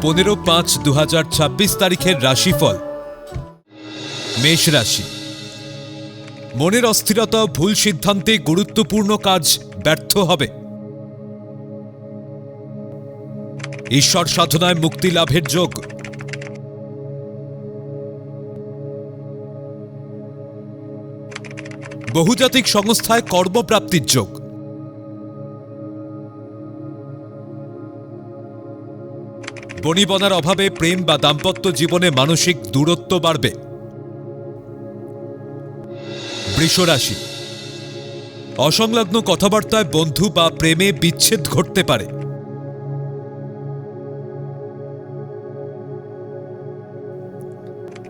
15/5/2026 তারিখের রাশিফল। মেষ রাশি। মনের অস্থিরতা ও ভুল সিদ্ধান্তে গুরুত্বপূর্ণ কাজ ব্যর্থ হবে। ঈশ্বর সাধনায় মুক্তি লাভের যোগ। বহুজাতিক সংস্থায় কর্মপ্রাপ্তির যোগ। বনিবনার অভাবে প্রেম বা দাম্পত্য জীবনে মানসিক দূরত্ব বাড়বে। বৃষ রাশি। অসংলগ্ন কথাবার্তায় বন্ধু বা প্রেমে বিচ্ছেদ ঘটতে পারে।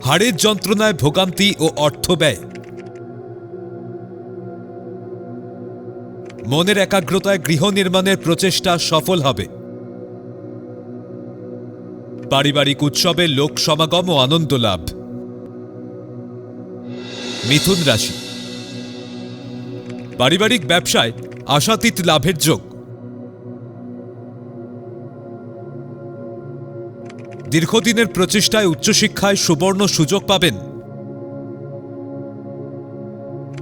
হাড়ের যন্ত্রণায় ভোগান্তি ও অর্থ ব্যয়। মনের একাগ্রতায় গৃহ নির্মাণের প্রচেষ্টা সফল হবে। পারিবারিক উৎসবে লোক সমাগম ও আনন্দ লাভ। মিথুন রাশি। পারিবারিক ব্যবসায় আশাতীত লাভের যোগ। দীর্ঘদিনের প্রচেষ্টায় উচ্চশিক্ষায় সুবর্ণ সুযোগ পাবেন।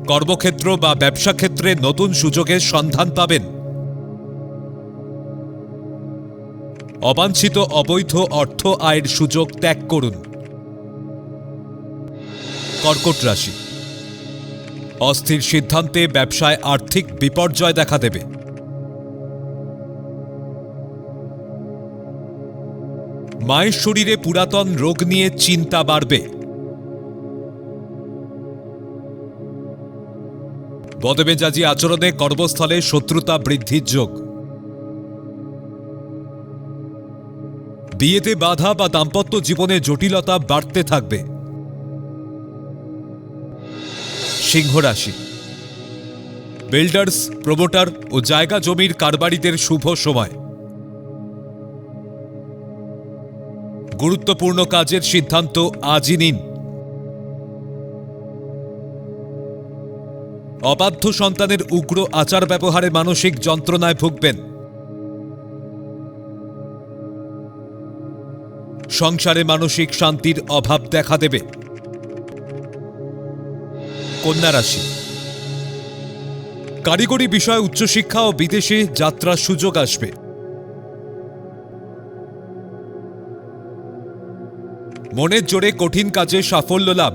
কর্মক্ষেত্র বা ব্যবসা ক্ষেত্রে নতুন সুযোগের সন্ধান পাবেন। অবাঞ্ছিত অবৈধ অর্থ আয়ের সুযোগ ত্যাগ করুন। কর্কট রাশি। অস্থির সিদ্ধান্তে ব্যবসায় আর্থিক বিপর্যয় দেখা দেবে। মায়ের শরীরে পুরাতন রোগ নিয়ে চিন্তা বাড়বে। বদমেজাজি আচরণে কর্মস্থলে শত্রুতা বৃদ্ধির যোগ। বিয়েতে বাধা বা দাম্পত্য জীবনে জটিলতা বাড়তে থাকবে। সিংহ রাশি। বিল্ডার্স, প্রমোটার ও জায়গা জমির কারবারিদের শুভ সময়। গুরুত্বপূর্ণ কাজের সিদ্ধান্ত আজই নিন। অবাধ্য সন্তানের উগ্র আচার ব্যবহারে মানসিক যন্ত্রণায় ভুগবেন। সংসারে মানসিক শান্তির অভাব দেখা দেবে। কন্যা রাশি। কারিগরি বিষয়ে উচ্চশিক্ষা ও বিদেশে যাত্রার সুযোগ আসবে। মনের জোরে কঠিন কাজে সাফল্য লাভ।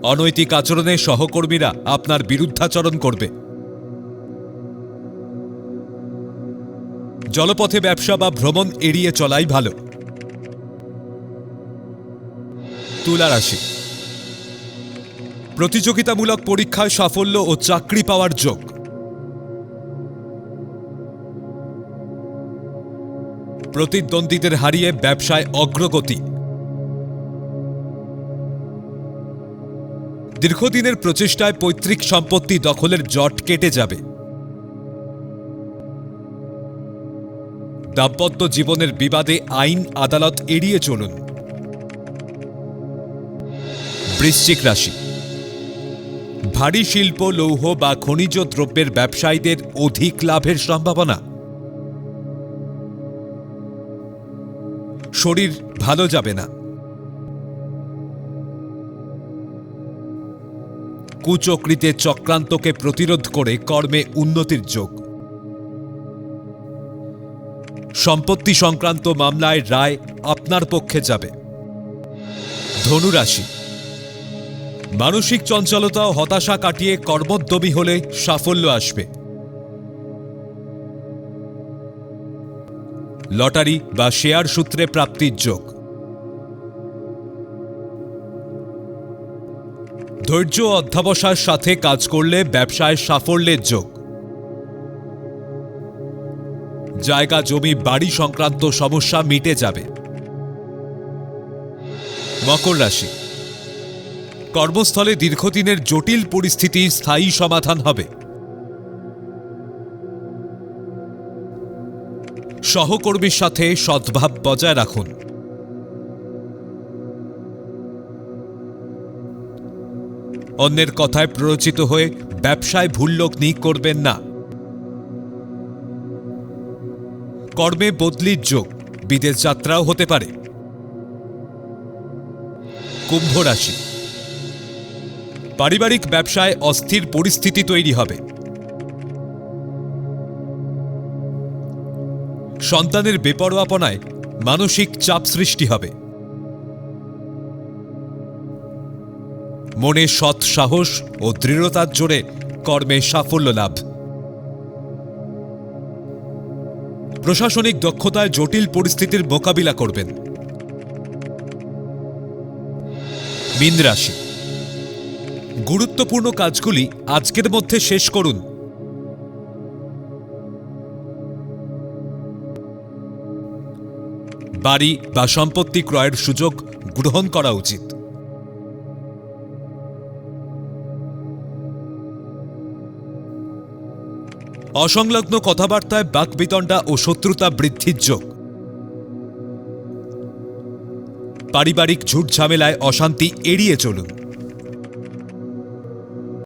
অনৈতিক আচরণে সহকর্মীরা আপনার বিরুদ্ধাচরণ করবে। জলপথে ব্যবসা বা ভ্রমণ এড়িয়ে চলাই ভালো। তুলা রাশি। প্রতিযোগিতামূলক পরীক্ষায় সাফল্য ও চাকরি পাওয়ার যোগ। প্রতিদ্বন্দ্বীদের হারিয়ে ব্যবসায় অগ্রগতি। দীর্ঘদিনের প্রচেষ্টায় পৈতৃক সম্পত্তি দখলের জট কেটে যাবে। দাম্পত্য জীবনের বিবাদে আইন আদালত এড়িয়ে চলুন। বৃশ্চিক রাশি। ভারী শিল্প, লৌহ বা খনিজ দ্রব্যের ব্যবসায়ীদের অধিক লাভের সম্ভাবনা। শরীর ভালো যাবে না। কুচক্রীতে চক্রান্তকে প্রতিরোধ করে কর্মে উন্নতির যোগ। সম্পত্তি সংক্রান্ত মামলায় রায় আপনার পক্ষে যাবে। ধনু রাশি। মানসিক চঞ্চলতা ও হতাশা কাটিয়ে কর্মোদ্যমী হলে সাফল্য আসবে। লটারি বা শেয়ার সূত্রে প্রাপ্তির যোগ। ধৈর্য ও অধ্যবসায়ের সাথে কাজ করলে ব্যবসায় সাফল্যের যোগ। জায়গা জমি বাড়ি সংক্রান্ত সমস্যা মিটে যাবে। মকর রাশি। কর্মস্থলে দীর্ঘদিনের জটিল পরিস্থিতি স্থায়ী সমাধান হবে। সহকর্মীর সাথে সদ্ভাব বজায় রাখুন। অন্যের কথায় প্ররোচিত হয়ে ব্যবসায় ভুল লগ্নি করবেন না। কর্মে বদলির যোগ, বিদেশ যাত্রাও হতে পারে। কুম্ভ রাশি, পারিবারিক ব্যবসায় অস্থির পরিস্থিতি তৈরি হবে। সন্তানের বেপরোয়াপনায় মানসিক চাপ সৃষ্টি হবে। মনে সৎ সাহস ও দৃঢ়তার জোরে কর্মে সাফল্য লাভ। প্রশাসনিক দক্ষতায় জটিল পরিস্থিতির মোকাবিলা করবেন। মীন রাশি, গুরুত্বপূর্ণ কাজগুলি আজকের মধ্যে শেষ করুন। বাড়ি বা সম্পত্তি ক্রয়ের সুযোগ গ্রহণ করা উচিত। অসংলগ্ন কথাবার্তায় বাকবিতণ্ডা ও শত্রুতা বৃদ্ধির যোগ। পারিবারিক ঝুট ঝামেলায় অশান্তি এড়িয়ে চলুন।